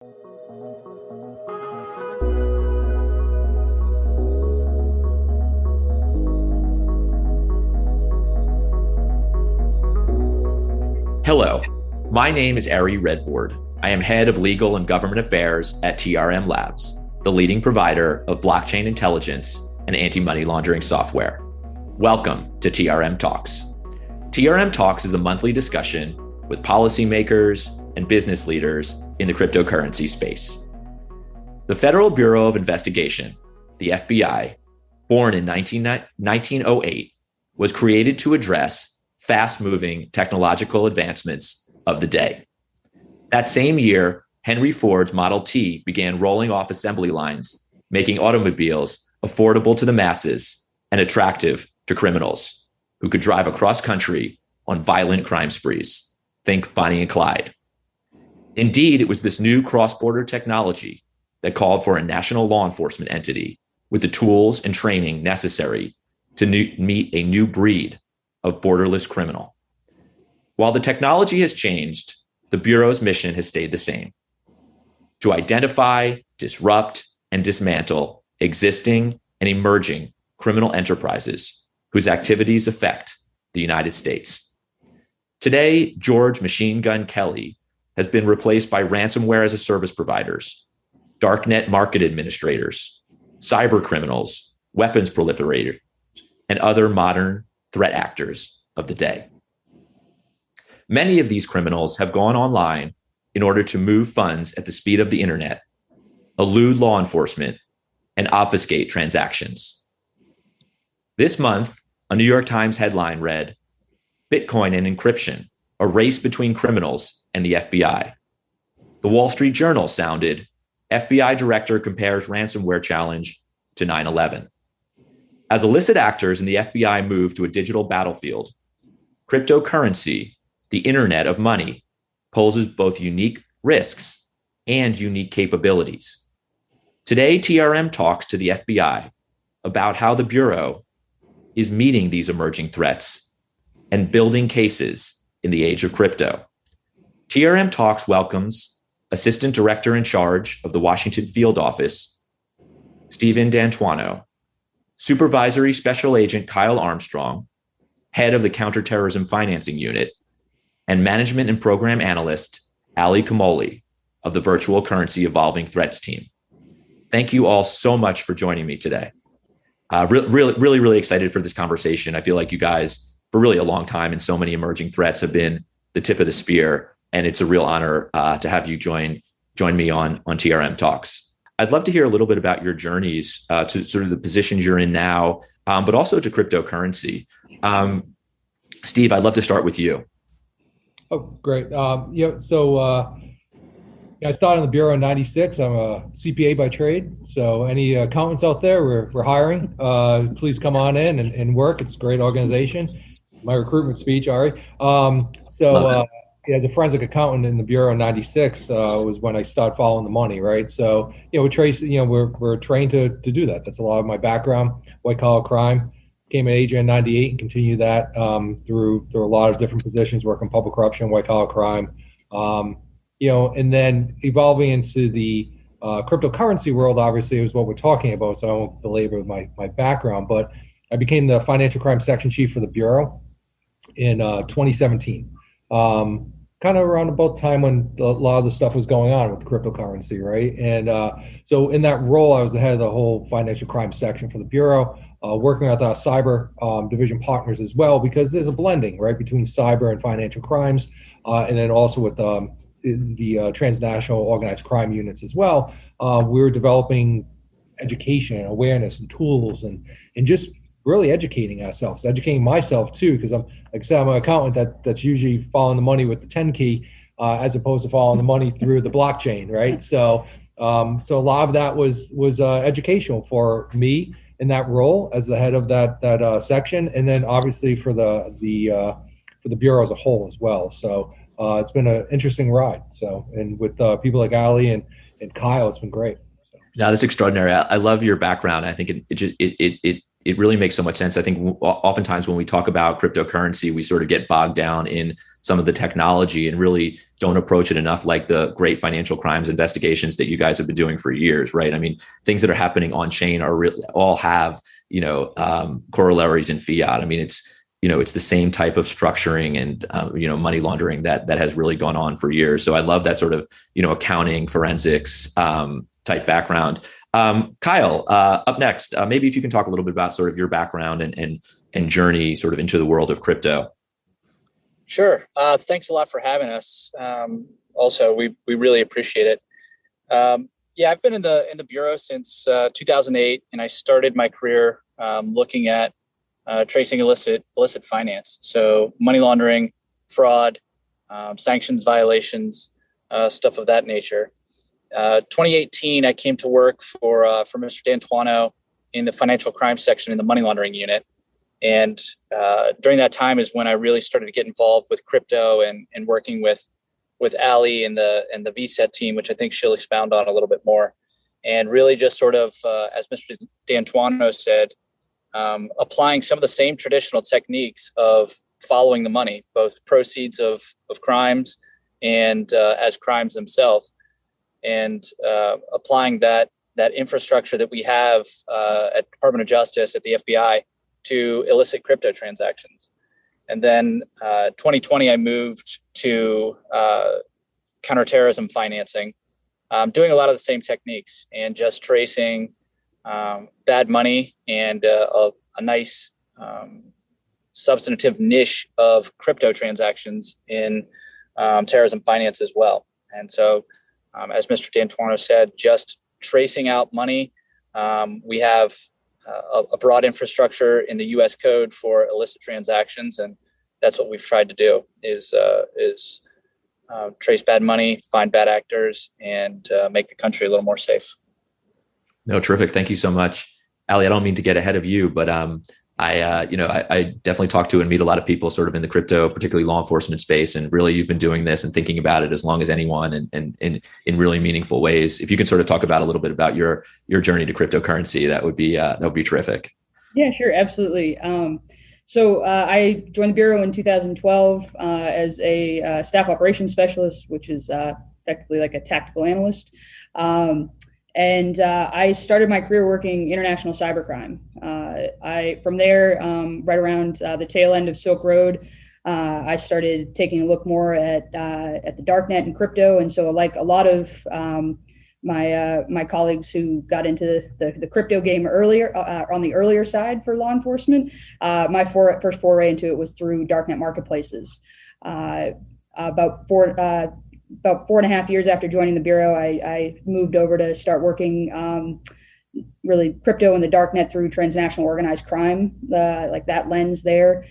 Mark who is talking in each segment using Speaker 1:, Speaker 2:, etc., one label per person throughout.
Speaker 1: Hello, my name is Ari Redboard. I am head of legal and government affairs at TRM Labs, the leading provider of blockchain intelligence and anti-money laundering software. Welcome to TRM Talks. TRM Talks is a monthly discussion with policymakers and business leaders in the cryptocurrency space. The Federal Bureau of Investigation, the FBI, born in 1908, was created to address fast-moving technological advancements of the day. That same year, Henry Ford's Model T began rolling off assembly lines, making automobiles affordable to the masses and attractive to criminals who could drive across country on violent crime sprees. Think Bonnie and Clyde. Indeed, it was this new cross-border technology that called for a national law enforcement entity with the tools and training necessary to meet a new breed of borderless criminal. While the technology has changed, the Bureau's mission has stayed the same: to identify, disrupt, and dismantle existing and emerging criminal enterprises whose activities affect the United States. Today, George Machine Gun Kelly has been replaced by ransomware-as-a-service providers, darknet market administrators, cybercriminals, weapons proliferators, and other modern threat actors of the day. Many of these criminals have gone online in order to move funds at the speed of the internet, elude law enforcement, and obfuscate transactions. This month, a New York Times headline read, "Bitcoin and encryption, a race between criminals and the FBI." The Wall Street Journal sounded, "FBI director compares ransomware challenge to 9/11. As illicit actors in the FBI move to a digital battlefield, cryptocurrency, the internet of money, poses both unique risks and unique capabilities. Today, TRM talks to the FBI about how the Bureau is meeting these emerging threats and building cases in the age of crypto. TRM Talks welcomes Assistant Director in Charge of the Washington Field Office, Stephen D'Antuono, Supervisory Special Agent Kyle Armstrong, Head of the Counterterrorism Financing Unit, and Management and Program Analyst Ali Kamoli of the Virtual Currency Evolving Threats team. Thank you all so much for joining me today. Really excited for this conversation. I feel like you guys, for really a long time, and so many emerging threats have been the tip of the spear, and it's a real honor to have you join me on TRM Talks. I'd love to hear a little bit about your journeys to sort of the positions you're in now, but also to cryptocurrency. Steve, I'd love to start with you.
Speaker 2: Oh, great. I started in the Bureau in '96. I'm a CPA by trade. So any accountants out there, we're hiring. Please come on in and work. It's a great organization. My recruitment speech, Ari. As a forensic accountant in the Bureau in '96 was when I started following the money, right? So, we're trained to do that. That's a lot of my background, white collar crime. Came at AJ in '98 and continued that through a lot of different positions, working public corruption, white collar crime, and then evolving into the cryptocurrency world. Obviously, is what we're talking about, so I won't belabor my background. But I became the financial crime section chief for the Bureau in 2017. Kind of around about the time when a lot of the stuff was going on with cryptocurrency, right? And so in that role, I was the head of the whole financial crime section for the Bureau, working with our cyber division partners as well, because there's a blending, right, between cyber and financial crimes, and then also with the transnational organized crime units as well. We were developing education, awareness, and tools, and just really educating ourselves, educating myself too, because I'm an accountant that's usually following the money with the 10 key, as opposed to following the money through the blockchain, right? So a lot of that was educational for me in that role as the head of that section, and then obviously for the Bureau as a whole as well. So it's been an interesting ride. So, and with people like Ali and Kyle, it's been great. So.
Speaker 1: No, that's extraordinary. I love your background. I think it it really makes so much sense. I think oftentimes when we talk about cryptocurrency, we sort of get bogged down in some of the technology and really don't approach it enough like the great financial crimes investigations that you guys have been doing for years, right? I mean, things that are happening on chain are all have, corollaries in fiat. I mean, it's the same type of structuring and, money laundering that has really gone on for years. So I love that sort of, accounting forensics type background. Kyle, up next, maybe if you can talk a little bit about sort of your background and journey sort of into the world of crypto.
Speaker 3: Sure. Thanks a lot for having us. Also, we really appreciate it. I've been in the bureau since 2008, and I started my career looking at tracing illicit finance, so money laundering, fraud, sanctions violations, stuff of that nature. 2018, I came to work for Mr. D'Antuono in the financial crime section in the money laundering unit. And during that time is when I really started to get involved with crypto and working with Ali and the VSET team, which I think she'll expound on a little bit more. And really just sort of, as Mr. D'Antuono said, applying some of the same traditional techniques of following the money, both proceeds of crimes and as crimes themselves. And applying that infrastructure that we have at Department of Justice, at the FBI, to illicit crypto transactions. And then 2020, I moved to counterterrorism financing, doing a lot of the same techniques and just tracing bad money and a nice substantive niche of crypto transactions in terrorism finance as well. And so, as Mr. D'Antuono said, just tracing out money. We have a broad infrastructure in the U.S. code for illicit transactions, and that's what we've tried to do: is trace bad money, find bad actors, and make the country a little more safe.
Speaker 1: No, terrific. Thank you so much, Ali. I don't mean to get ahead of you, but I definitely talk to and meet a lot of people sort of in the crypto, particularly law enforcement space. And really, you've been doing this and thinking about it as long as anyone and in really meaningful ways. If you can sort of talk about a little bit about your journey to cryptocurrency, that would be terrific.
Speaker 4: Yeah, sure. Absolutely. So I joined the Bureau in 2012 as a staff operations specialist, which is effectively like a tactical analyst. And I started my career working international cybercrime. From there, right around the tail end of Silk Road, I started taking a look more at the darknet and crypto. And so, like a lot of my colleagues who got into the crypto game earlier, on the earlier side for law enforcement, my first foray into it was through darknet marketplaces. About 4.5 years after joining the Bureau, I moved over to start working really crypto in the darknet through transnational organized crime, like that lens there,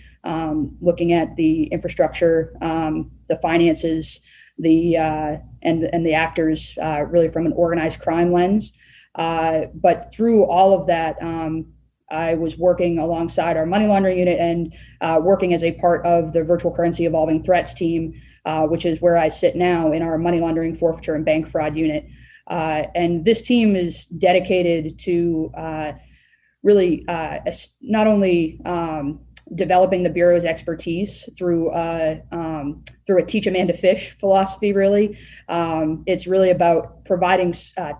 Speaker 4: looking at the infrastructure, the finances, and the actors, really from an organized crime lens. But through all of that, I was working alongside our money laundering unit and working as a part of the virtual currency evolving threats team, which is where I sit now in our money laundering, forfeiture, and bank fraud unit. And this team is dedicated to really not only developing the Bureau's expertise through a teach a man to fish philosophy, really. It's really about providing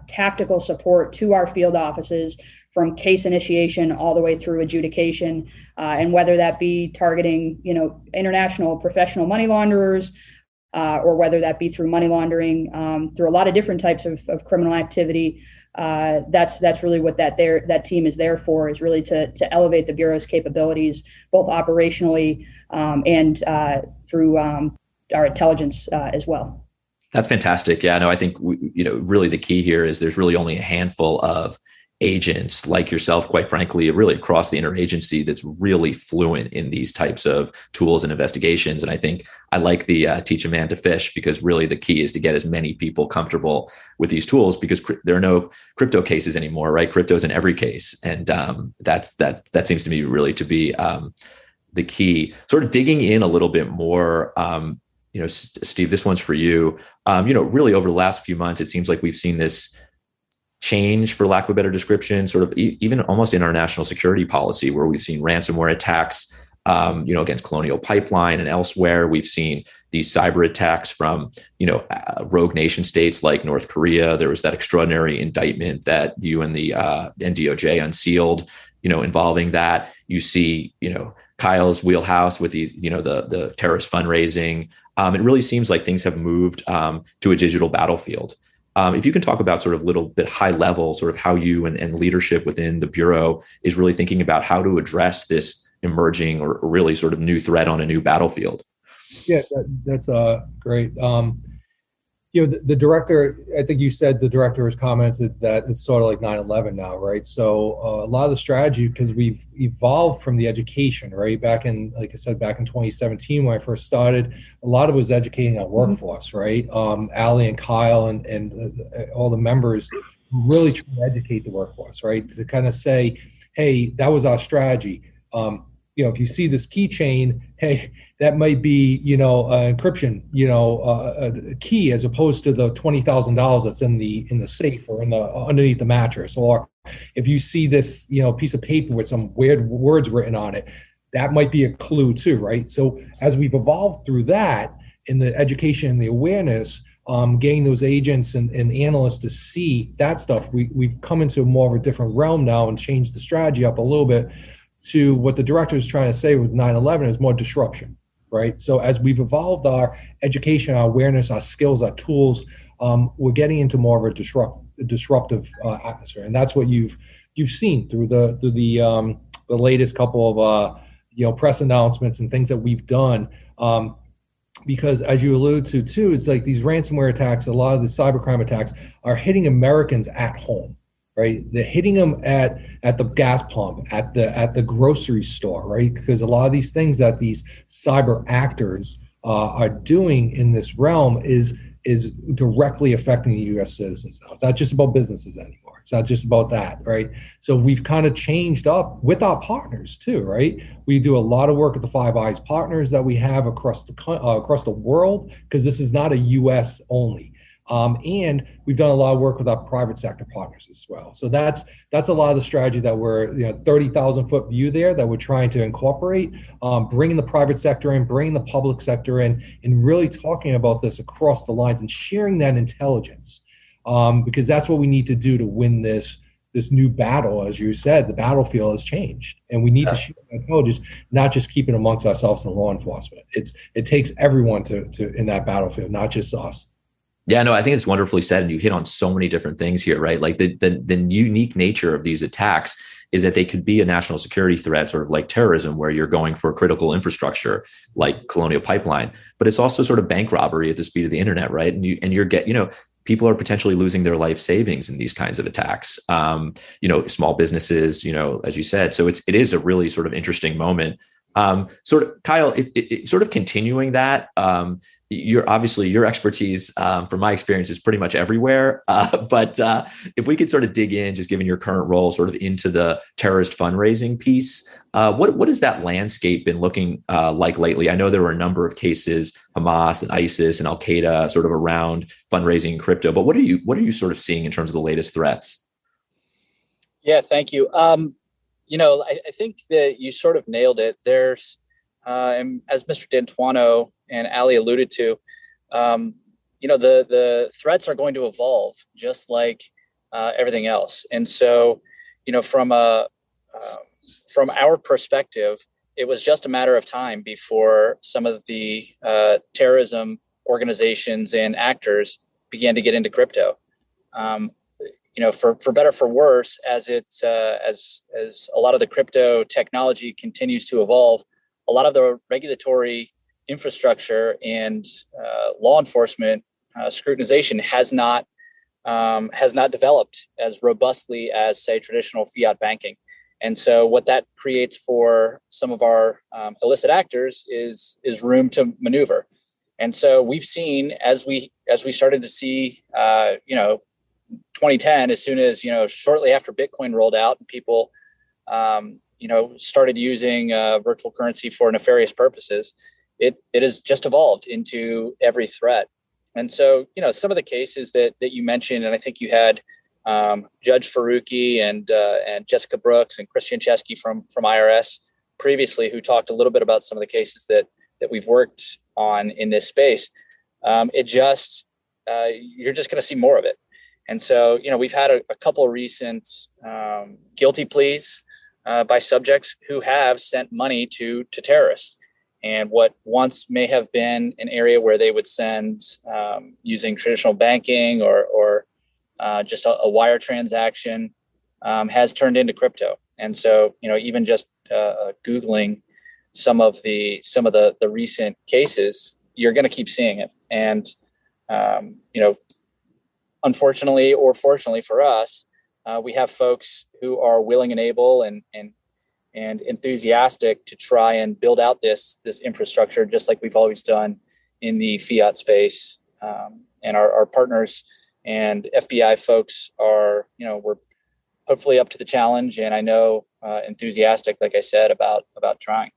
Speaker 4: tactical support to our field offices from case initiation all the way through adjudication, and whether that be targeting, international professional money launderers, or whether that be through money laundering, through a lot of different types of criminal activity. That's really what that team is there for, is really to elevate the Bureau's capabilities, both operationally and through our intelligence as well.
Speaker 1: That's fantastic. Yeah, no, I think really the key here is there's really only a handful of agents like yourself, quite frankly, really across the interagency, that's really fluent in these types of tools and investigations. And I think I like the teach a man to fish, because really the key is to get as many people comfortable with these tools, because there are no crypto cases anymore, right? Crypto's in every case. And that seems to me really to be the key. Sort of digging in a little bit more, Steve, this one's for you. Really over the last few months, it seems like we've seen this change, for lack of a better description, sort of even almost in our national security policy, where we've seen ransomware attacks, against Colonial Pipeline and elsewhere. We've seen these cyber attacks from, rogue nation states like North Korea. There was that extraordinary indictment that you and the DOJ unsealed, involving that. You see, Kyle's wheelhouse with these, the terrorist fundraising. It really seems like things have moved to a digital battlefield. If you can talk about sort of a little bit high level, sort of how you and leadership within the Bureau is really thinking about how to address this emerging or really sort of new threat on a new battlefield.
Speaker 2: Yeah, that's great. The director, I think you said the director has commented that it's sort of like 9/11 now, right? So a lot of the strategy, because we've evolved from the education, right? Back in 2017, when I first started, a lot of it was educating our workforce, right? Allie and Kyle and all the members really trying to educate the workforce, right? To kind of say, hey, that was our strategy. If you see this keychain, hey, that might be, encryption, a key, as opposed to the $20,000 that's in the safe or underneath the mattress. Or if you see this, piece of paper with some weird words written on it, that might be a clue too, right? So as we've evolved through that in the education and the awareness, getting those agents and analysts to see that stuff, we've come into more of a different realm now and changed the strategy up a little bit to what the director is trying to say with 9/11 is more disruption, right? So as we've evolved our education, our awareness, our skills, our tools, we're getting into more of a disruptive atmosphere, and that's what you've seen through the latest couple of press announcements and things that we've done. Because as you allude to too, it's like these ransomware attacks, a lot of the cybercrime attacks are hitting Americans at home. Right, they're hitting them at the gas pump, at the grocery store, right? Because a lot of these things that these cyber actors are doing in this realm is directly affecting the U.S. citizens now. It's not just about businesses anymore. It's not just about that, right? So we've kind of changed up with our partners too, right? We do a lot of work with the Five Eyes partners that we have across the world, because this is not a U.S. only. And we've done a lot of work with our private sector partners as well. So that's a lot of the strategy that we're 30,000-foot view there that we're trying to incorporate, bringing the private sector in, bringing the public sector in, and really talking about this across the lines and sharing that intelligence, because that's what we need to do to win this new battle. As you said, the battlefield has changed, and we need to share that intelligence, not just keep it amongst ourselves and law enforcement. It takes everyone to in that battlefield, not just us.
Speaker 1: Yeah, no, I think it's wonderfully said, and you hit on so many different things here, right? Like the unique nature of these attacks is that they could be a national security threat, sort of like terrorism, where you're going for critical infrastructure like Colonial Pipeline, but it's also sort of bank robbery at the speed of the internet, right? And people are potentially losing their life savings in these kinds of attacks. Small businesses, as you said. So it is a really sort of interesting moment. Sort of, Kyle, sort of continuing that, your expertise, from my experience, is pretty much everywhere. But if we could sort of dig in, just given your current role, sort of into the terrorist fundraising piece, what has that landscape been looking like lately? I know there were a number of cases, Hamas and ISIS and Al Qaeda, sort of around fundraising in crypto. But what are you sort of seeing in terms of the latest threats?
Speaker 3: Yeah, thank you. I think that you sort of nailed it. There's, and as Mr. D'Antuono and Ali alluded to, the threats are going to evolve just like everything else. And so, from our perspective, it was just a matter of time before some of the terrorism organizations and actors began to get into crypto. For better, for worse, as a lot of the crypto technology continues to evolve, a lot of the regulatory infrastructure and law enforcement scrutinization has not developed as robustly as, say, traditional fiat banking. And so what that creates for some of our illicit actors is room to maneuver. And so we've seen, as we started to see, 2010, as soon as, shortly after Bitcoin rolled out and people, started using virtual currency for nefarious purposes, it has just evolved into every threat. And so, some of the cases that you mentioned, and I think you had Judge Faruqi and Jessica Brooks and Christian Chesky from IRS previously, who talked a little bit about some of the cases that we've worked on in this space. You're just going to see more of it. And so, we've had a couple of recent guilty pleas by subjects who have sent money to terrorists. And what once may have been an area where they would send using traditional banking or just a wire transaction has turned into crypto. And so, even just Googling some of the recent cases, you're going to keep seeing it. And, unfortunately or fortunately for us, we have folks who are willing and able and enthusiastic to try and build out this infrastructure, just like we've always done in the fiat space. And our partners and FBI folks are, we're hopefully up to the challenge, and I know enthusiastic, like I said, about trying.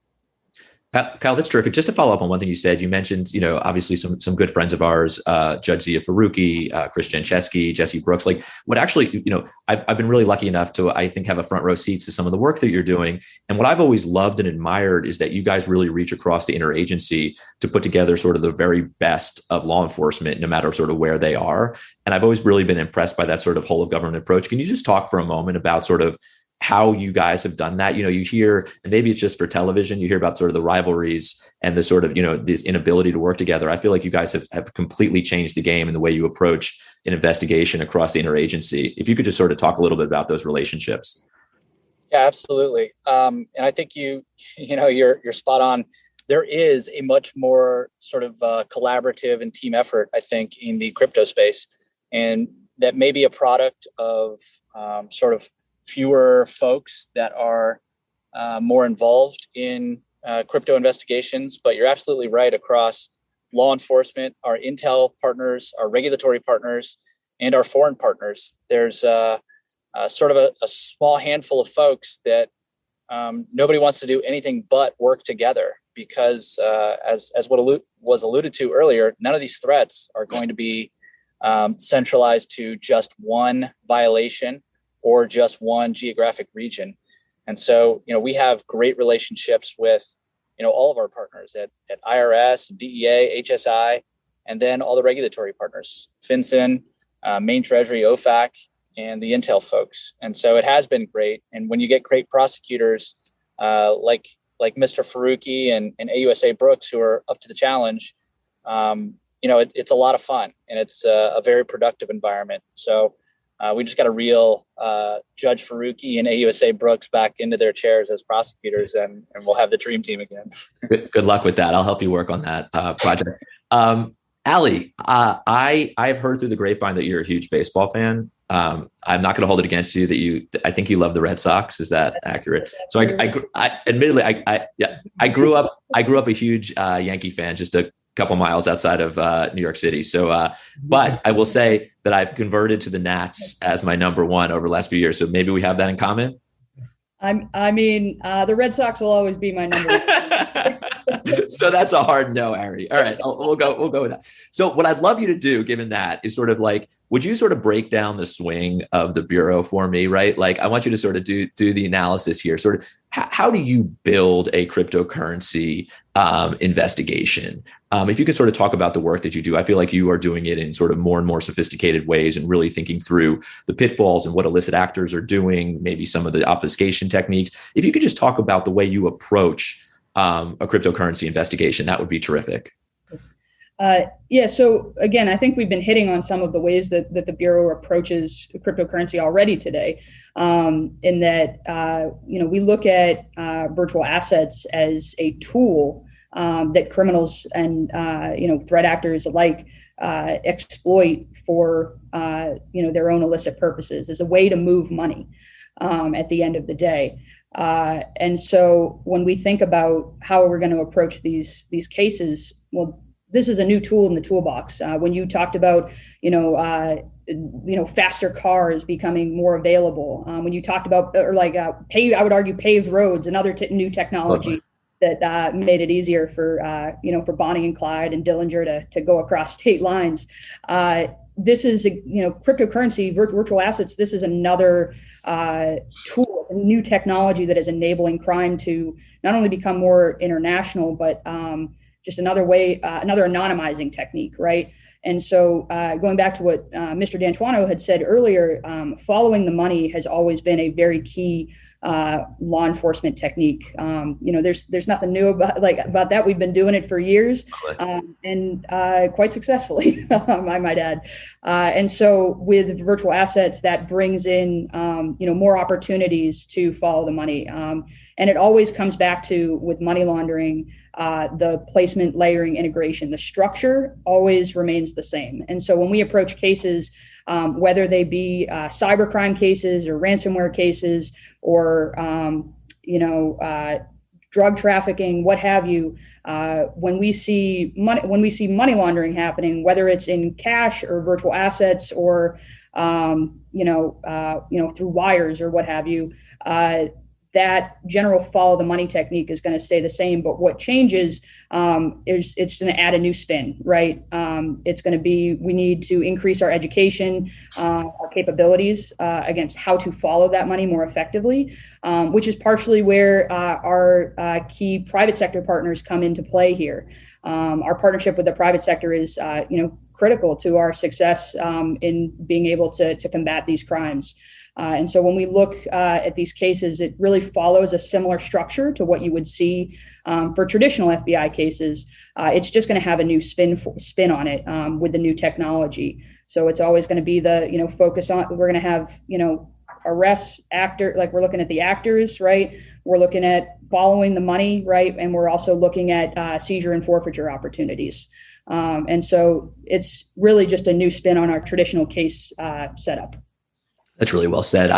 Speaker 1: Kyle, that's terrific. Just to follow up on one thing you said, you mentioned, obviously some good friends of ours, Judge Zia Faruqi, Christian Chesky, Jesse Brooks. Like, what actually, I've been really lucky enough to, I think, have a front row seats to some of the work that you're doing. And what I've always loved and admired is that you guys really reach across the interagency to put together sort of the very best of law enforcement, no matter sort of where they are. And I've always really been impressed by that sort of whole of government approach. Can you just talk for a moment about sort of how you guys have done that? You hear, and maybe it's just for television, you hear about sort of the rivalries and the sort of, this inability to work together. I feel like you guys have completely changed the game in the way you approach an investigation across the interagency. If you could just sort of talk a little bit about those relationships.
Speaker 3: Yeah, absolutely. And I think you're spot on. There is a much more sort of collaborative and team effort, I think, in the crypto space. And that may be a product of sort of fewer folks that are more involved in crypto investigations, but you're absolutely right. Across law enforcement, our intel partners, our regulatory partners, and our foreign partners, there's sort of a small handful of folks that nobody wants to do anything but work together, because as what was alluded to earlier, none of these threats are going to be centralized to just one violation or just one geographic region. And so, we have great relationships with, all of our partners at IRS, DEA, HSI, and then all the regulatory partners, FinCEN, Main Treasury, OFAC, and the Intel folks. And so it has been great. And when you get great prosecutors like Mr. Faruqi and AUSA Brooks, who are up to the challenge, it's a lot of fun, and it's a very productive environment. So we just got to reel Judge Faruqi and AUSA Brooks back into their chairs as prosecutors, and we'll have the dream team again.
Speaker 1: Good luck with that. I'll help you work on that project. Ali, I've heard through the grapevine that you're a huge baseball fan. I'm not going to hold it against you that I think you love the Red Sox. Is that accurate? So I admittedly, I grew up a huge Yankee fan, just a couple miles outside of New York City. So, but I will say that I've converted to the Nats as my number one over the last few years. So maybe we have that in common.
Speaker 4: The Red Sox will always be my number one.
Speaker 1: So that's a hard no, Ari. All right, we'll go with that. So what I'd love you to do, given that, is sort of like, would you sort of break down the swing of the Bureau for me, right? Like, I want you to sort of do the analysis here. Sort of, how do you build a cryptocurrency investigation? If you could sort of talk about the work that you do, I feel like you are doing it in sort of more and more sophisticated ways and really thinking through the pitfalls and what illicit actors are doing, maybe some of the obfuscation techniques. If you could just talk about the way you approach a cryptocurrency investigation, that would be terrific.
Speaker 4: So again, I think we've been hitting on some of the ways that the Bureau approaches cryptocurrency already today, in that, we look at virtual assets as a tool that criminals and, threat actors alike exploit for, their own illicit purposes, as a way to move money at the end of the day. And so when we think about how we're going to approach these cases, well, this is a new tool in the toolbox. When you talked about, faster cars becoming more available, when you talked about, I would argue paved roads, another new technology that made it easier for Bonnie and Clyde and Dillinger to go across state lines. this is, cryptocurrency, virtual assets. This is another tool, a new technology that is enabling crime to not only become more international, but just another way, another anonymizing technique, right? And so going back to what Mr. D'Antuono had said earlier, following the money has always been a very key law enforcement technique. There's nothing new about that. We've been doing it for years, and quite successfully, I might add. And so with virtual assets, that brings in more opportunities to follow the money. And it always comes back to, with money laundering, the placement, layering, integration. The structure always remains the same. And so when we approach cases, whether they be cybercrime cases or ransomware cases or drug trafficking, what have you, when we see money laundering happening, whether it's in cash or virtual assets or through wires or what have you, that general follow the money technique is going to stay the same. But what changes is it's going to add a new spin, right? It's going to be, we need to increase our education, our capabilities against how to follow that money more effectively, which is partially where our key private sector partners come into play here. Our partnership with the private sector is, critical to our success in being able to combat these crimes. And so when we look at these cases, it really follows a similar structure to what you would see for traditional FBI cases. It's just going to have a new spin on it with the new technology. So it's always going to be the, focus on, we're going to have, arrests, like we're looking at the actors, right? We're looking at following the money, right? And we're also looking at seizure and forfeiture opportunities. And so it's really just a new spin on our traditional case setup.
Speaker 1: That's really well said.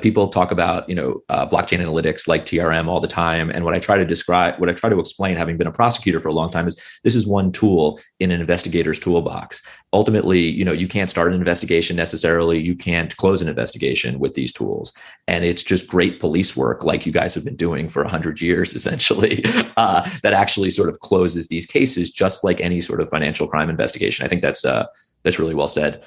Speaker 1: People talk about, blockchain analytics like TRM all the time. And what I try to explain, having been a prosecutor for a long time, is this is one tool in an investigator's toolbox. Ultimately, you can't start an investigation necessarily. You can't close an investigation with these tools. And it's just great police work, like you guys have been doing for 100 years, essentially, that actually sort of closes these cases, just like any sort of financial crime investigation. I think that's really well said.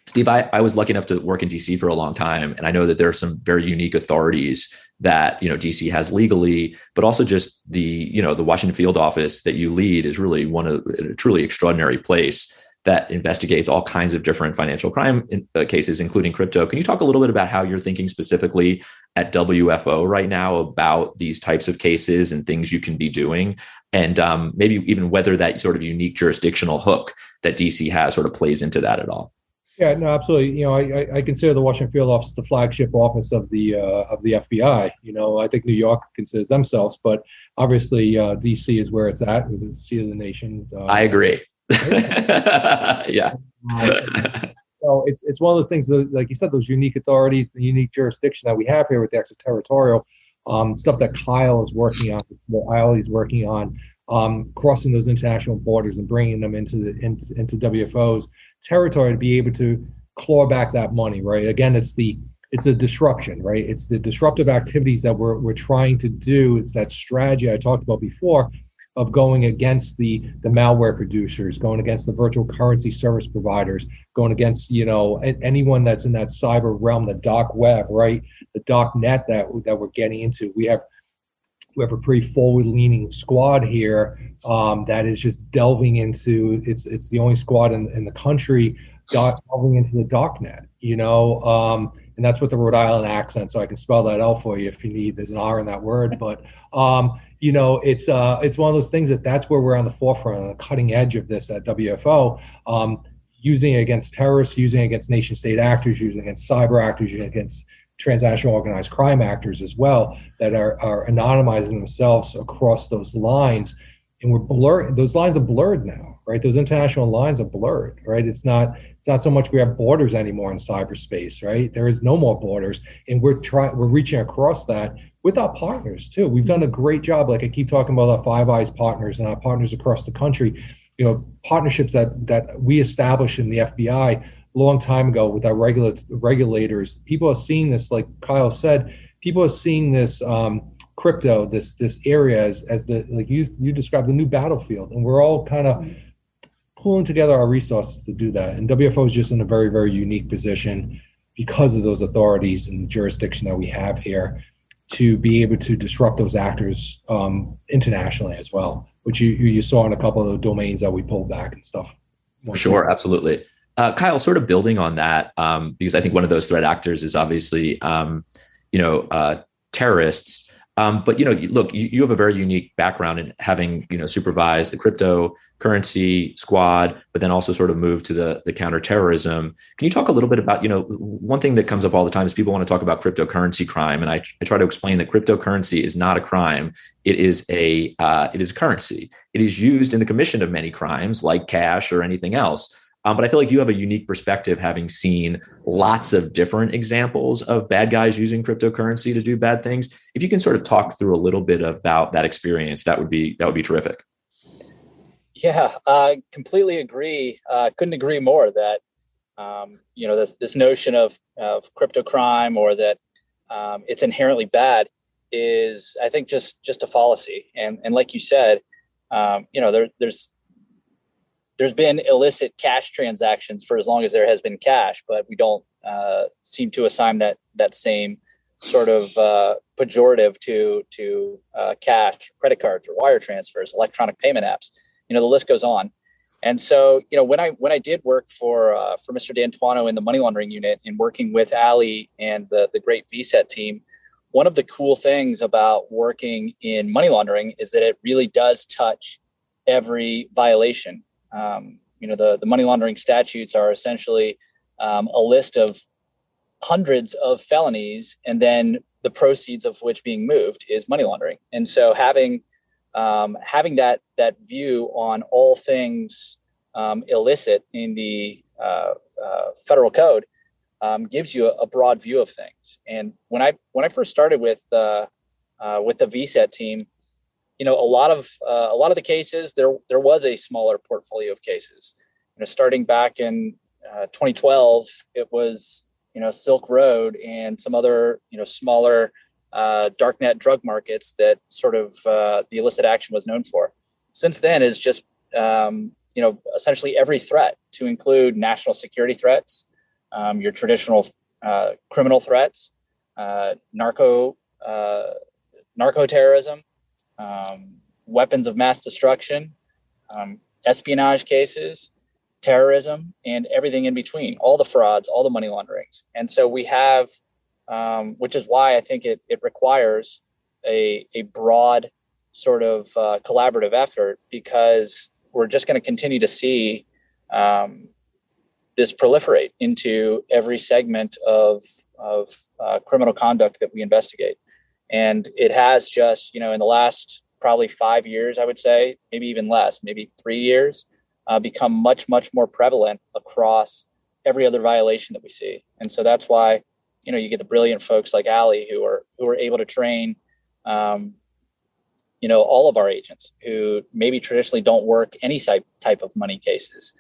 Speaker 1: Steve, I was lucky enough to work in DC for a long time, and I know that there are some very unique authorities that DC has legally, but also just the Washington field office that you lead is really a truly extraordinary place that investigates all kinds of different financial crime cases, including crypto. Can you talk a little bit about how you're thinking specifically at WFO right now about these types of cases and things you can be doing, and maybe even whether that sort of unique jurisdictional hook that DC has sort of plays into that at all?
Speaker 2: Yeah, no, absolutely. I consider the Washington field office the flagship office of the FBI. I think New York considers themselves, but obviously DC is where it's at, with the seat of the nation.
Speaker 1: I agree. Yeah.
Speaker 2: So it's one of those things that, like you said, those unique authorities, the unique jurisdiction that we have here with the extraterritorial stuff that Kyle is working on, that Eileen's working on. Crossing those international borders and bringing them into WFO's territory to be able to claw back that money, right? Again, it's a disruption, right? It's the disruptive activities that we're trying to do. It's that strategy I talked about before of going against the malware producers, going against the virtual currency service providers, going against anyone that's in that cyber realm, the dark web, right? The darknet that we're getting into. We have a pretty forward-leaning squad here that is just delving into. It's the only squad in the country delving into the darknet. And that's with the Rhode Island accent, so I can spell that out for you if you need. There's an R in that word, but it's one of those things that's where we're on the forefront, on the cutting edge of this at WFO. Using it against terrorists, using it against nation-state actors, using it against cyber actors, using it against transnational organized crime actors as well, that are anonymizing themselves across those lines. And we're blurred. Those lines are blurred now, right? Those international lines are blurred, right? It's not so much we have borders anymore in cyberspace, right? There is no more borders, and we're reaching across that with our partners too. We've done a great job. Like I keep talking about our Five Eyes partners and our partners across the country. Partnerships that we established in the FBI long time ago with our regulators. People are seeing this, like Kyle said, people are seeing this crypto, this area as the, like you described, the new battlefield. And we're all kind of pulling together our resources to do that. And WFO is just in a very, very unique position because of those authorities and the jurisdiction that we have here to be able to disrupt those actors internationally as well, which you saw in a couple of the domains that we pulled back and stuff.
Speaker 1: Sure, absolutely. Kyle, sort of building on that, because I think one of those threat actors is obviously, terrorists. But look, you have a very unique background in having supervised the cryptocurrency squad, but then also sort of moved to the counterterrorism. Can you talk a little bit about one thing that comes up all the time is people want to talk about cryptocurrency crime, and I try to explain that cryptocurrency is not a crime. It is a currency. It is used in the commission of many crimes like cash or anything else. But I feel like you have a unique perspective, having seen lots of different examples of bad guys using cryptocurrency to do bad things. If you can sort of talk through a little bit about that experience, that would be terrific.
Speaker 3: Yeah, I completely agree. Couldn't agree more that this notion of crypto crime, or that it's inherently bad, is, I think, just a fallacy. And like you said, there's been illicit cash transactions for as long as there has been cash, but we don't seem to assign that same sort of pejorative to cash, credit cards, or wire transfers, electronic payment apps. The list goes on. And so, when I did work for Mr. D'Antuono in the money laundering unit, and working with Ali and the great VSET team, one of the cool things about working in money laundering is that it really does touch every violation. The money laundering statutes are essentially a list of hundreds of felonies, and then the proceeds of which being moved is money laundering. And so having that view on all things illicit in the federal code gives you a broad view of things. And when I first started with the VSET team, a lot of the cases, there was a smaller portfolio of cases. Starting back in 2012, it was Silk Road and some other smaller darknet drug markets that sort of the illicit action was known for. Since then, is just essentially every threat, to include national security threats, your traditional criminal threats, narco terrorism, weapons of mass destruction, espionage cases, terrorism, and everything in between, all the frauds, all the money launderings. And so we have, which is why I think it requires a broad sort of collaborative effort, because we're just going to continue to see this proliferate into every segment of criminal conduct that we investigate. And it has just, in the last probably 5 years, I would say, maybe even less, maybe 3 years, become much, much more prevalent across every other violation that we see. And so that's why, you get the brilliant folks like Ali who are able to train, all of our agents who maybe traditionally don't work any type of money cases,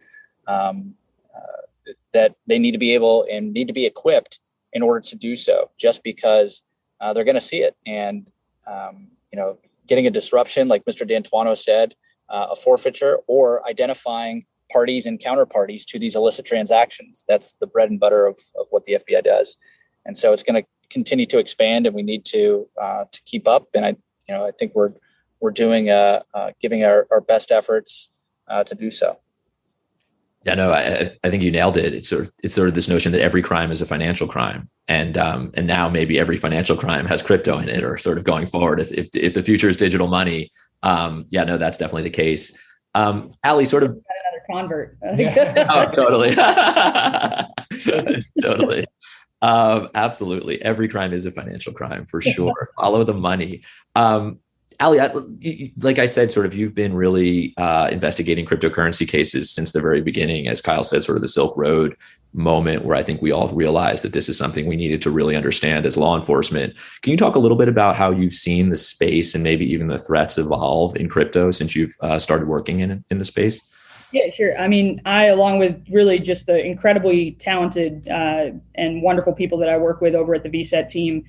Speaker 3: that they need to be able and need to be equipped in order to do so, just because they're going to see it. And, getting a disruption, like Mr. D'Antuono said, a forfeiture, or identifying parties and counterparties to these illicit transactions. That's the bread and butter of what the FBI does. And so it's going to continue to expand, and we need to keep up. And I think we're doing giving our best efforts to do so.
Speaker 1: Yeah, no, I think you nailed it. It's sort of this notion that every crime is a financial crime, and now maybe every financial crime has crypto in it, or sort of going forward, if the future is digital money. That's definitely the case. Ali, sort of
Speaker 4: another convert.
Speaker 1: Oh, totally, totally, absolutely. Every crime is a financial crime for sure. Follow the money. Ali, like I said, sort of, you've been really investigating cryptocurrency cases since the very beginning, as Kyle said, sort of the Silk Road moment, where I think we all realized that this is something we needed to really understand as law enforcement. Can you talk a little bit about how you've seen the space and maybe even the threats evolve in crypto since you've started working in the space?
Speaker 4: Yeah, sure. I mean, along with really just the incredibly talented and wonderful people that I work with over at the VSET team,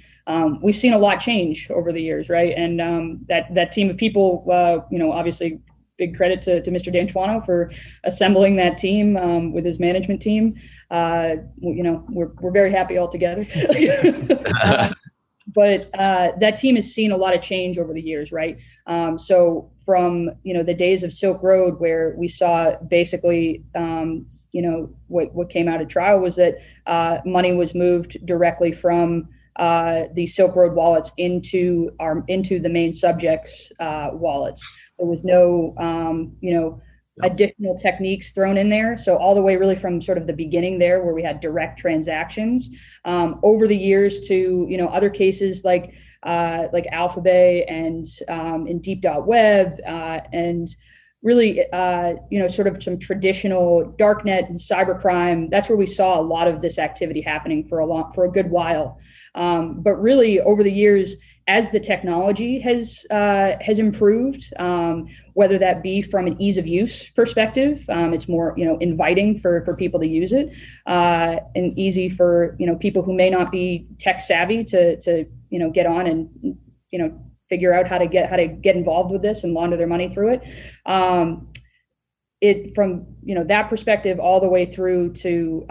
Speaker 4: we've seen a lot change over the years, right? And that team of people, obviously big credit to Mr. D'Antuono for assembling that team with his management team. We're very happy all together. But that team has seen a lot of change over the years, right? So from the days of Silk Road, where we saw basically what came out of trial was that money was moved directly from the Silk Road wallets into the main subjects wallets. There was no additional techniques thrown in there. So all the way really from sort of the beginning there, where we had direct transactions, over the years to other cases like Alphabet and in Deep.Web and really sort of some traditional darknet and cybercrime. That's where we saw a lot of this activity happening for a good while. But really over the years, as the technology has improved, whether that be from an ease of use perspective, it's more inviting for people to use it, and easy for people who may not be tech savvy to get on and figure out how to get involved with this and launder their money through it. It from that perspective all the way through to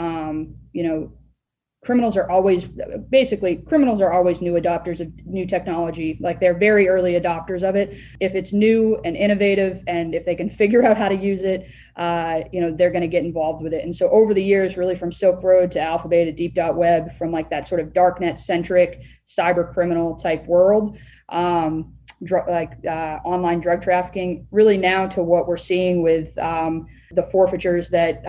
Speaker 4: criminals are always new adopters of new technology. Like, they're very early adopters of it. If it's new and innovative, and if they can figure out how to use it, they're going to get involved with it. And so over the years, really from Silk Road to Alphabet to Deep.Web, from like that sort of darknet centric cyber criminal type world, online drug trafficking, really now to what we're seeing with the forfeitures that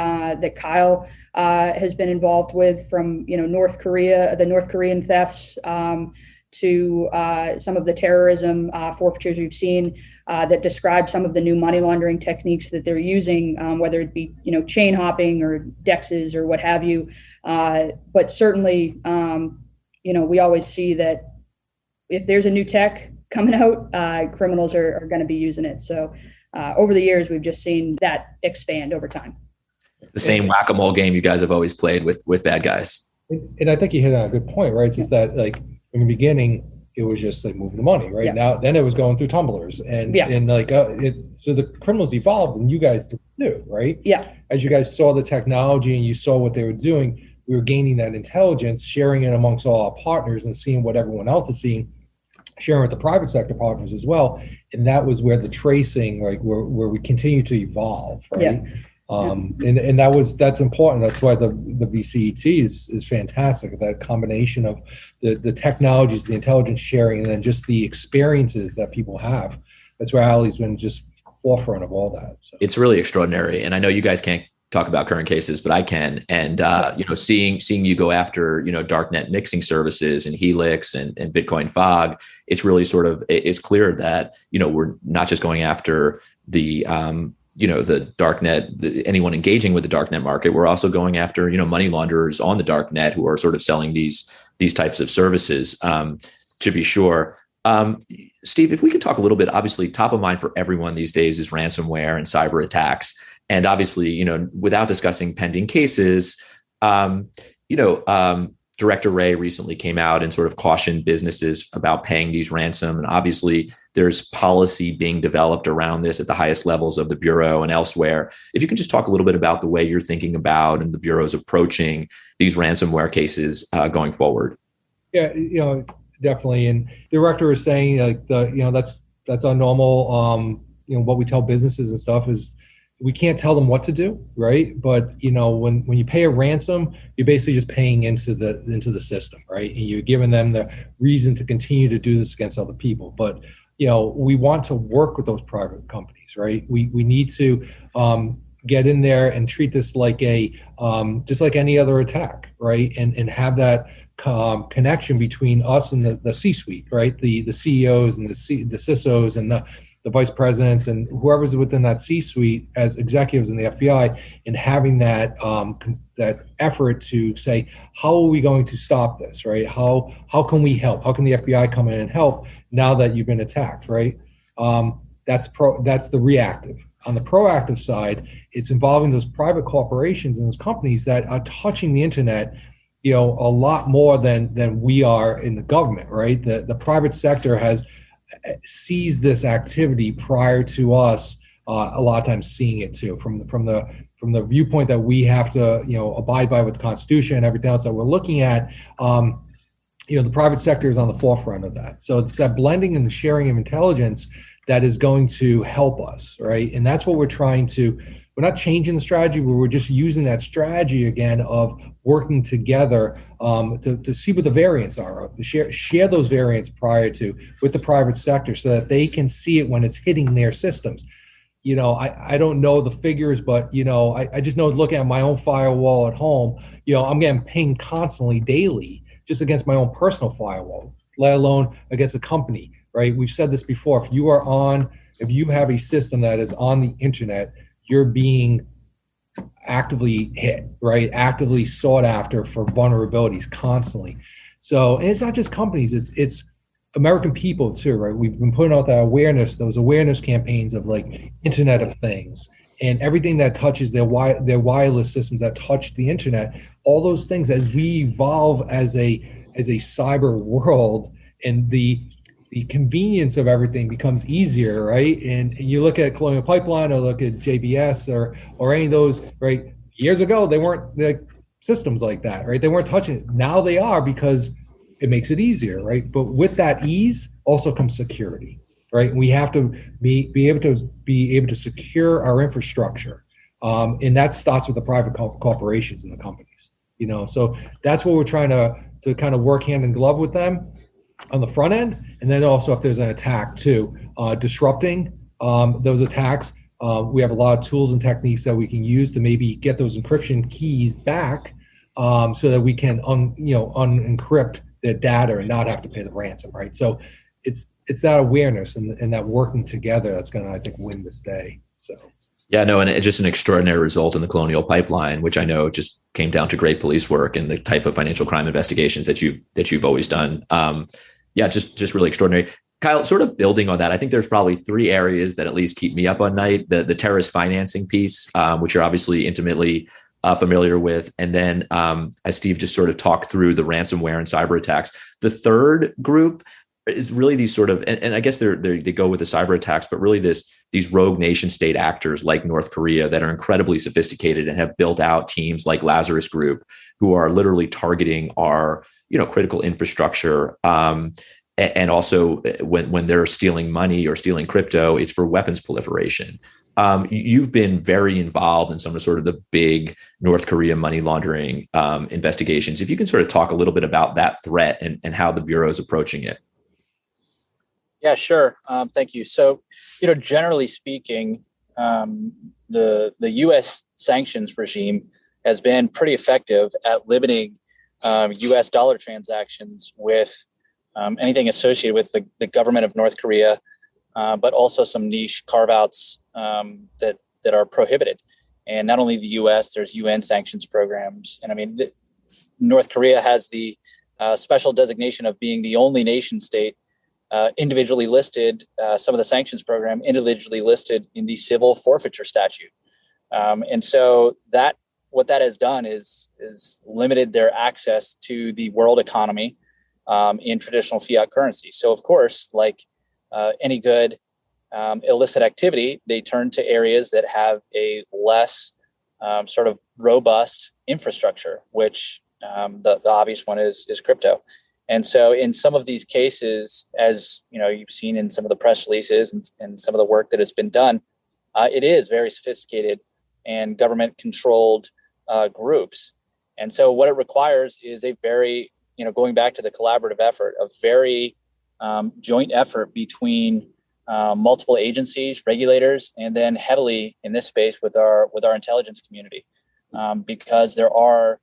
Speaker 4: Kyle has been involved with, from North Korea, the North Korean thefts, to some of the terrorism forfeitures we've seen that describe some of the new money laundering techniques that they're using, whether it be chain hopping or dexes or what have you. But certainly, we always see that if there's a new tech coming out, criminals are going to be using it. So over the years, we've just seen that expand over time.
Speaker 1: It's the same whack-a-mole game you guys have always played with bad guys.
Speaker 2: And I think you hit on a good point, right? It's just that, like, in the beginning, it was just like moving the money, right?
Speaker 4: Yeah.
Speaker 2: Then it was going through tumblers, and so the criminals evolved, and you guys did too, right?
Speaker 4: Yeah.
Speaker 2: As you guys saw the technology and you saw what they were doing, we were gaining that intelligence, sharing it amongst all our partners, and seeing what everyone else is seeing, sharing with the private sector partners as well. And that was where the tracing, like where we continue to evolve, right?
Speaker 4: Yeah.
Speaker 2: And that's important. That's why the VCET is fantastic. That combination of the technologies, the intelligence sharing, and then just the experiences that people have. That's where Allie's been just forefront of all that. So.
Speaker 1: It's really extraordinary. And I know you guys can't talk about current cases, but I can. And seeing you go after darknet mixing services and Helix and Bitcoin Fog, it's really it's clear that we're not just going after the the darknet, anyone engaging with the darknet market. We're also going after money launderers on the darknet who are sort of selling these types of services. To be sure. Steve, if we could talk a little bit, obviously top of mind for everyone these days is ransomware and cyber attacks. And obviously, without discussing pending cases, Director Wray recently came out and sort of cautioned businesses about paying these ransom. And obviously, there's policy being developed around this at the highest levels of the Bureau and elsewhere. If you can just talk a little bit about the way you're thinking about and the Bureau's approaching these ransomware cases going forward.
Speaker 2: Yeah, definitely. And the director is saying that's our normal, what we tell businesses and stuff is, we can't tell them what to do, right? But when you pay a ransom, you're basically just paying into the system, right? And you're giving them the reason to continue to do this against other people. But we want to work with those private companies, right? We need to get in there and treat this like just like any other attack, right? And have that connection between us and the C-suite, right? The CEOs and the CISOs and the vice presidents and whoever's within that C-suite as executives in the FBI, and having that effort to say, how are we going to stop this, right? How can we help? How can the FBI come in and help now that you've been attacked, right? That's the reactive. On the proactive side, it's involving those private corporations and those companies that are touching the internet, a lot more than we are in the government, right? The private sector has seized this activity prior to us a lot of times seeing it too from the viewpoint that we have to abide by with the Constitution and everything else that we're looking at. The private sector is on the forefront of that. So it's that blending and the sharing of intelligence that is going to help us, right? And that's what we're not changing the strategy, but we're just using that strategy again of working together to see what the variants are, to share those variants with the private sector so that they can see it when it's hitting their systems. I don't know the figures, but, I just know looking at my own firewall at home, I'm getting pinged constantly daily just against my own personal firewall, let alone against a company, right? We've said this before. If you have a system that is on the internet, you're being actively hit, right? Actively sought after for vulnerabilities constantly. So, and it's not just companies, it's American people too, right? We've been putting out those awareness campaigns of like Internet of Things and everything that touches their wireless systems that touch the internet, all those things as we evolve as a cyber world and the convenience of everything becomes easier, right? And you look at Colonial Pipeline or look at JBS or any of those, right? Years ago, they weren't the systems like that, right? They weren't touching it. Now they are because it makes it easier, right? But with that ease also comes security, right? We have to be able to secure our infrastructure, and that starts with the private corporations and the companies. So that's what we're trying to kind of work hand in glove with them on the front end, and then also if there's an attack too, disrupting those attacks. We have a lot of tools and techniques that we can use to maybe get those encryption keys back, so that we can unencrypt their data and not have to pay the ransom, right? So it's that awareness and that working together that's going to, I think, win this day. So.
Speaker 1: Yeah, no, and it's just an extraordinary result in the Colonial Pipeline, which I know just came down to great police work and the type of financial crime investigations that you've always done. Just really extraordinary. Kyle, sort of building on that, I think there's probably three areas that at least keep me up at night. The terrorist financing piece, which you're obviously intimately familiar with, and then as Steve just sort of talked through the ransomware and cyber attacks. The third group is really these sort of, and I guess they go with the cyber attacks, but really these rogue nation state actors like North Korea that are incredibly sophisticated and have built out teams like Lazarus Group, who are literally targeting our critical infrastructure. And also when they're stealing money or stealing crypto, it's for weapons proliferation. You've been very involved in some of sort of the big North Korea money laundering investigations. If you can sort of talk a little bit about that threat and how the Bureau is approaching it.
Speaker 3: Yeah, sure. Thank you. So, generally speaking, the U.S. sanctions regime has been pretty effective at limiting U.S. dollar transactions with anything associated with the government of North Korea, but also some niche carve-outs that are prohibited. And not only the U.S., there's UN sanctions programs. And I mean, North Korea has the special designation of being the only nation state individually listed, some of the sanctions program individually listed in the civil forfeiture statute. And so what that has done is limited their access to the world economy in traditional fiat currency. So of course, like any good illicit activity, they turn to areas that have a less sort of robust infrastructure, which the obvious one is crypto. And so in some of these cases, as you've seen in some of the press releases and some of the work that has been done, it is very sophisticated and government controlled groups. And so what it requires is a very, going back to the collaborative effort, a very joint effort between multiple agencies, regulators, and then heavily in this space with our intelligence community, because there are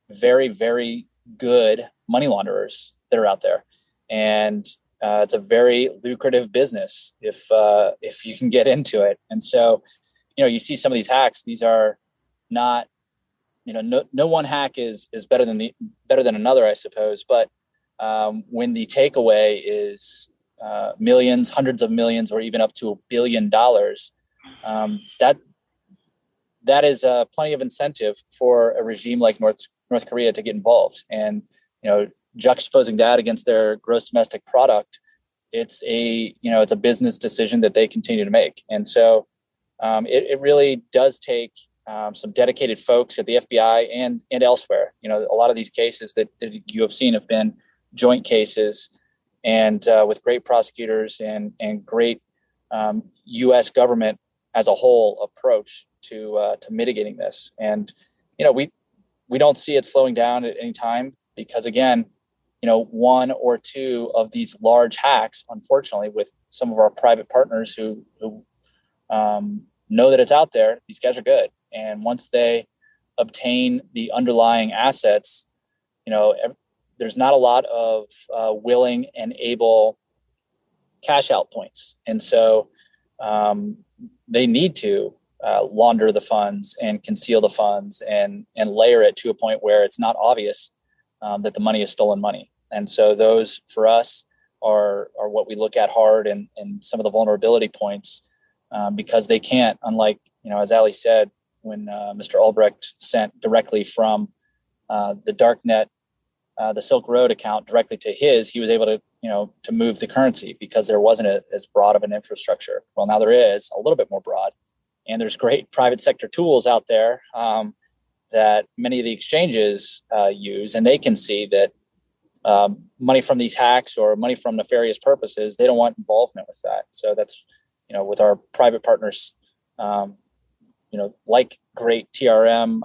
Speaker 3: very, very good money launderers that are out there, and it's a very lucrative business if you can get into it. And so, you see some of these hacks; these are not, no one hack is better than another, I suppose. But when the takeaway is millions, hundreds of millions, or even up to $1 billion, that is plenty of incentive for a regime like North Korea to get involved. And juxtaposing that against their gross domestic product, it's a business decision that they continue to make. And so it really does take some dedicated folks at the FBI and elsewhere. A lot of these cases that you have seen have been joint cases, and with great prosecutors and great U.S. government as a whole approach to mitigating this. And we don't see it slowing down at any time, because again, one or two of these large hacks, unfortunately, with some of our private partners who know that it's out there, these guys are good. And once they obtain the underlying assets, there's not a lot of willing and able cash out points. And so they need to launder the funds and conceal the funds and layer it to a point where it's not obvious that the money is stolen money. And so those, for us, are what we look at hard, and some of the vulnerability points, because they can't, unlike, as Ali said, when Mr. Albrecht sent directly from the darknet, the Silk Road account directly to he was able to move the currency because there wasn't as broad of an infrastructure. Well, now there is a little bit more broad, and there's great private sector tools out there that many of the exchanges use, and they can see that money from these hacks or money from nefarious purposes, they don't want involvement with that. So that's, with our private partners, like great TRM,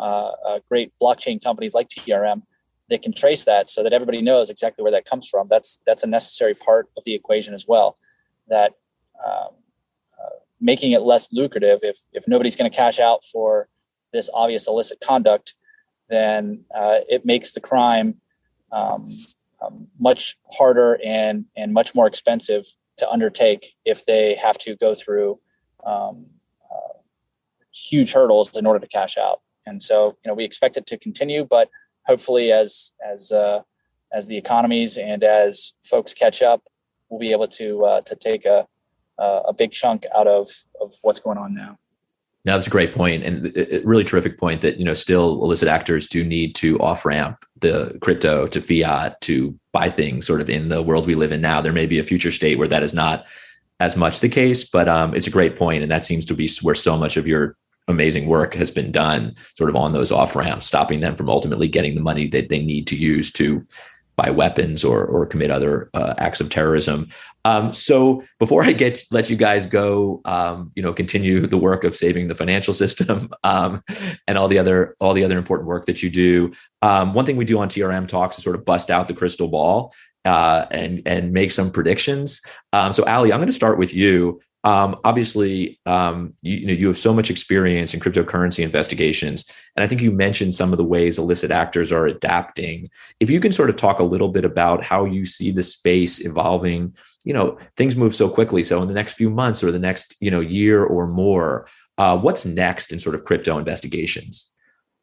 Speaker 3: great blockchain companies like TRM, they can trace that so that everybody knows exactly where that comes from. That's a necessary part of the equation as well, that making it less lucrative, if nobody's going to cash out for this obvious illicit conduct, then it makes the crime much harder and much more expensive to undertake if they have to go through huge hurdles in order to cash out. And so, we expect it to continue, but hopefully as the economies and as folks catch up, we'll be able to take a big chunk out of what's going on now.
Speaker 1: Now, that's a great point, and a really terrific point that, still illicit actors do need to off-ramp the crypto to fiat to buy things sort of in the world we live in now. There may be a future state where that is not as much the case, but it's a great point, and that seems to be where so much of your amazing work has been done, sort of on those off-ramps, stopping them from ultimately getting the money that they need to use to buy weapons or commit other acts of terrorism. So before I let you guys go, continue the work of saving the financial system and all the other important work that you do. One thing we do on TRM Talks is sort of bust out the crystal ball and make some predictions. So Ali, I'm going to start with you. Obviously, you have so much experience in cryptocurrency investigations, and I think you mentioned some of the ways illicit actors are adapting. If you can sort of talk a little bit about how you see the space evolving, things move so quickly. So in the next few months or the next, year or more, what's next in sort of crypto investigations?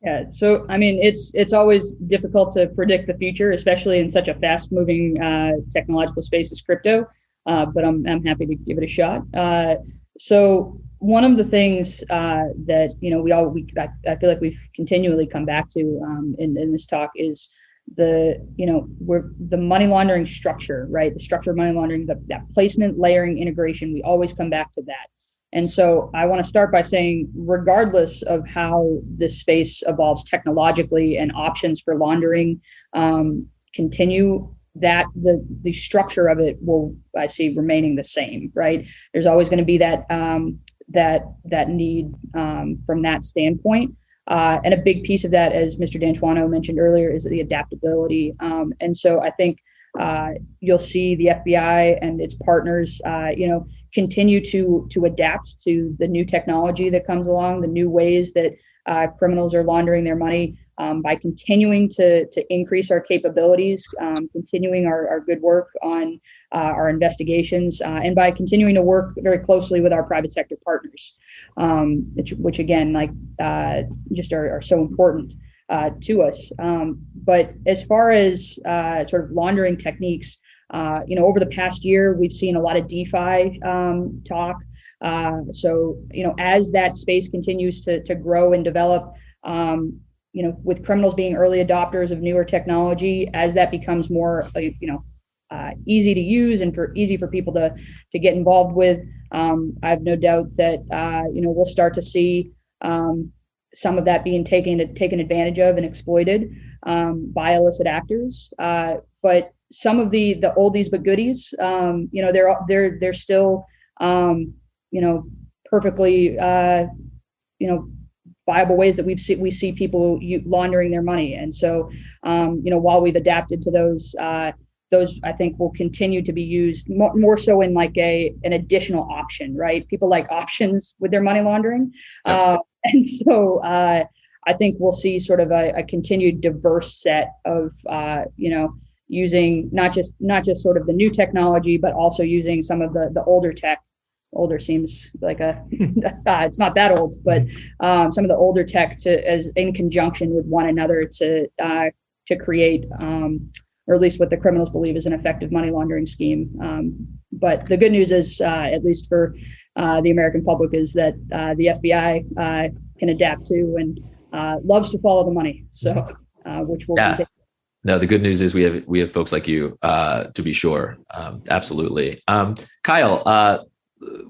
Speaker 4: Yeah, so I mean, it's always difficult to predict the future, especially in such a fast-moving technological space as crypto. But I'm happy to give it a shot. So one of the things that I feel like we've continually come back to in this talk is the money laundering structure, right? The structure of money laundering, that placement, layering, integration. We always come back to that. And so I want to start by saying, regardless of how this space evolves technologically and options for laundering continue, that the structure of it will, I see, remaining the same, right? There's always going to be that need from that standpoint. And a big piece of that, as Mr. D'Antuono mentioned earlier, is the adaptability. And so I think you'll see the FBI and its partners, continue to adapt to the new technology that comes along, the new ways that criminals are laundering their money, by continuing to increase our capabilities, continuing our good work on our investigations, and by continuing to work very closely with our private sector partners, which again, just are so important to us. But as far as sort of laundering techniques, over the past year, we've seen a lot of DeFi talk. So, as that space continues to grow and develop, with criminals being early adopters of newer technology, as that becomes more, easy to use and easy for people to get involved with. I have no doubt that we'll start to see some of that being taken advantage of and exploited by illicit actors. But some of the oldies but goodies, they're still perfectly viable ways that we see people laundering their money. And so while we've adapted to those I think will continue to be used more so in like an additional option, right? People like options with their money laundering. Yeah. And so I think we'll see sort of a continued diverse set of, using not just sort of the new technology, but also using some of the older tech. Older seems like it's not that old, but some of the older tech as in conjunction with one another to create, or at least what the criminals believe is an effective money laundering scheme. But the good news is, at least for the American public, is that the FBI can adapt to and loves to follow the money. So, which will continue.
Speaker 1: No, the good news is we have folks like you, to be sure. Absolutely. Kyle,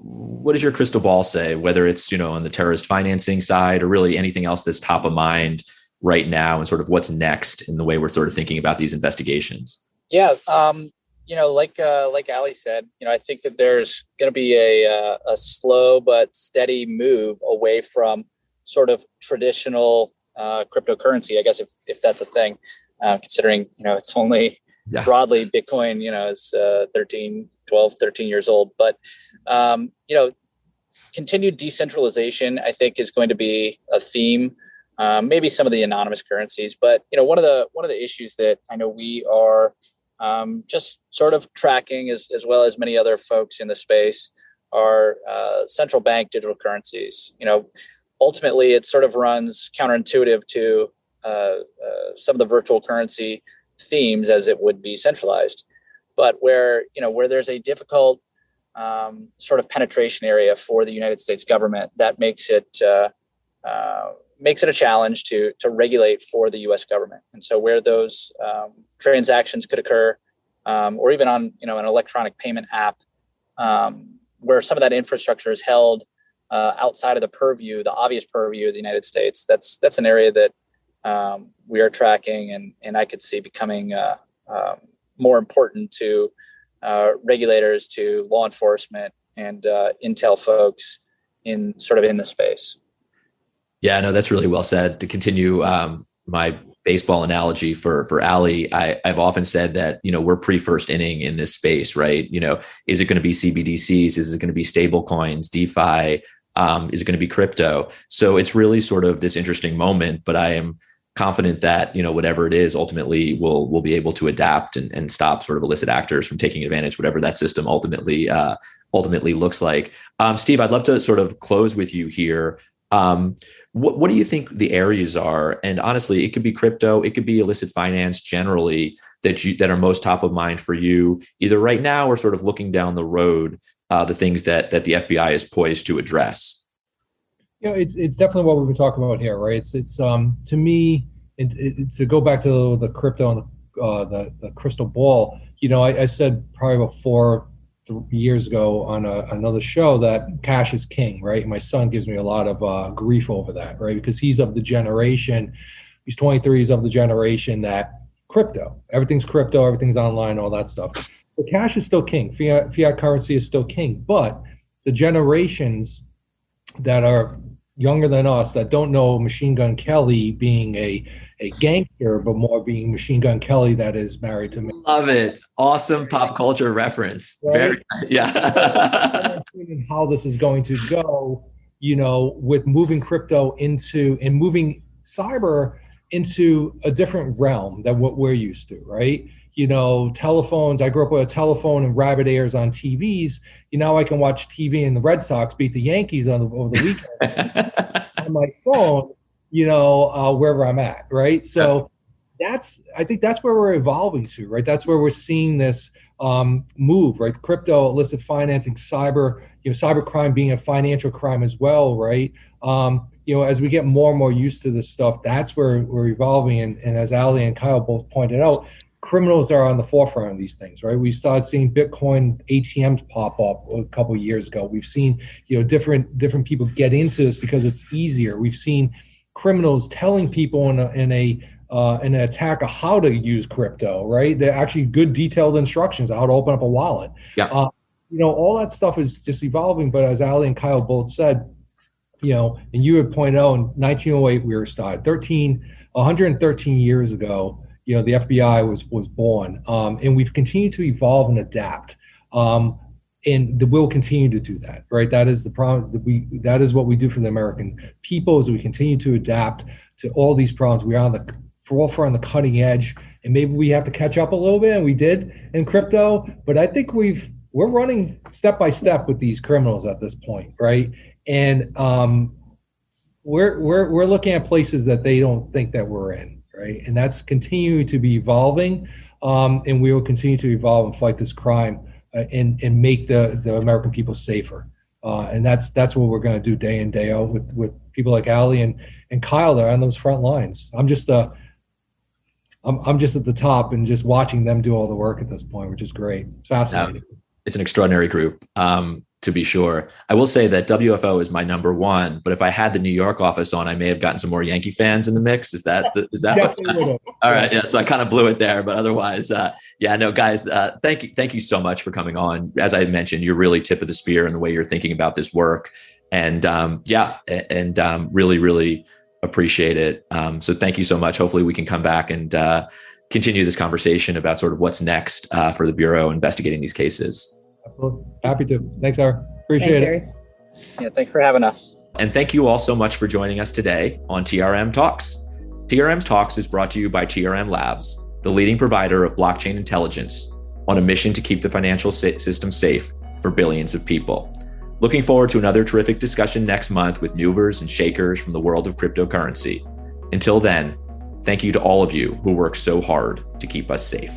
Speaker 1: what does your crystal ball say, whether it's, on the terrorist financing side or really anything else that's top of mind right now, and sort of what's next in the way we're sort of thinking about these investigations?
Speaker 3: Yeah. Like Ali said, I think that there's going to be a slow but steady move away from sort of traditional cryptocurrency, I guess, if that's a thing, considering, it's only broadly Bitcoin, is 12, 13 years old. But, continued decentralization, I think, is going to be a theme. Maybe some of the anonymous currencies, but one of the issues that I know we are just sort of tracking, as well as many other folks in the space, are central bank digital currencies. Ultimately, it sort of runs counterintuitive to some of the virtual currency themes, as it would be centralized, but where there's a difficult sort of penetration area for the United States government, that makes it a challenge to regulate for the U.S. government. And so where those transactions could occur, or even on an electronic payment app, where some of that infrastructure is held outside of the obvious purview of the United States, that's an area that we are tracking, and I could see becoming more important to regulators, to law enforcement, and intel folks in the space.
Speaker 1: Yeah, no, that's really well said. To continue my baseball analogy for Ali, I've often said that, we're pre-first inning in this space, right? Is it going to be CBDCs? Is it going to be stable coins, DeFi? Is it going to be crypto? So it's really sort of this interesting moment, but I am confident that, whatever it is, ultimately we'll be able to adapt and stop sort of illicit actors from taking advantage, whatever that system ultimately looks like. Steve, I'd love to sort of close with you here. What do you think the areas are? And honestly, it could be crypto, it could be illicit finance generally, that are most top of mind for you, either right now or sort of looking down the road, the things that the FBI is poised to address.
Speaker 2: It's definitely what we've been talking about here, right? It's to me, to go back to the crypto and the crystal ball. I said probably about 4 years ago on another show that cash is king, right? My son gives me a lot of grief over that, right? Because he's of the generation, he's 23, he's of the generation that everything's crypto, everything's online, all that stuff. But cash is still king. Fiat currency is still king. But the generations that are younger than us, that don't know Machine Gun Kelly being a gangster, but more being Machine Gun Kelly that is married to me.
Speaker 1: Love it. Awesome pop culture reference. Right? Yeah.
Speaker 2: How this is going to go, with moving crypto and moving cyber into a different realm than what we're used to, right? Telephones, I grew up with a telephone and rabbit ears on TVs. Now I can watch TV and the Red Sox beat the Yankees over the weekend on my phone, wherever I'm at, right? So I think that's where we're evolving to, right? That's where we're seeing this move, right? Crypto, illicit financing, cyber crime being a financial crime as well, right? As we get more and more used to this stuff, that's where we're evolving. And as Ali and Kyle both pointed out, criminals are on the forefront of these things, right? We started seeing Bitcoin ATMs pop up a couple of years ago. We've seen, different people get into this because it's easier. We've seen criminals telling people in an attack of how to use crypto, right? They're actually good detailed instructions on how to open up a wallet.
Speaker 1: Yeah.
Speaker 2: All that stuff is just evolving. But as Ali and Kyle both said, and you had pointed out in 1908 we were started. 113 years ago, the FBI was born, and we've continued to evolve and adapt. And we'll continue to do that, right? That is the problem. That is what we do for the American people, is we continue to adapt to all these problems. We are on the forefront, on the cutting edge, and maybe we have to catch up a little bit, and we did in crypto. But I think we're running step by step with these criminals at this point, right? And we're looking at places that they don't think that we're in, right? And that's continuing to be evolving, and we will continue to evolve and fight this crime. And make the American people safer, and that's what we're going to do day in, day out with people like Ali and Kyle there on those front lines. I'm just at the top and just watching them do all the work at this point, which is great. It's fascinating.
Speaker 1: It's an extraordinary group, to be sure. I will say that WFO is my number one, but if I had the New York office on, I may have gotten some more Yankee fans in the mix. Is that what? All right. Yeah. So I kind of blew it there, but otherwise, guys, thank you so much for coming on. As I mentioned, you're really tip of the spear in the way you're thinking about this work, and really, really appreciate it. So thank you so much. Hopefully we can come back and continue this conversation about sort of what's next for the Bureau investigating these cases.
Speaker 2: Happy to. Thanks, Harry. Appreciate it.
Speaker 3: Yeah, thanks for having us.
Speaker 1: And thank you all so much for joining us today on TRM Talks. TRM Talks is brought to you by TRM Labs, the leading provider of blockchain intelligence, on a mission to keep the financial system safe for billions of people. Looking forward to another terrific discussion next month with movers and shakers from the world of cryptocurrency. Until then, thank you to all of you who work so hard to keep us safe.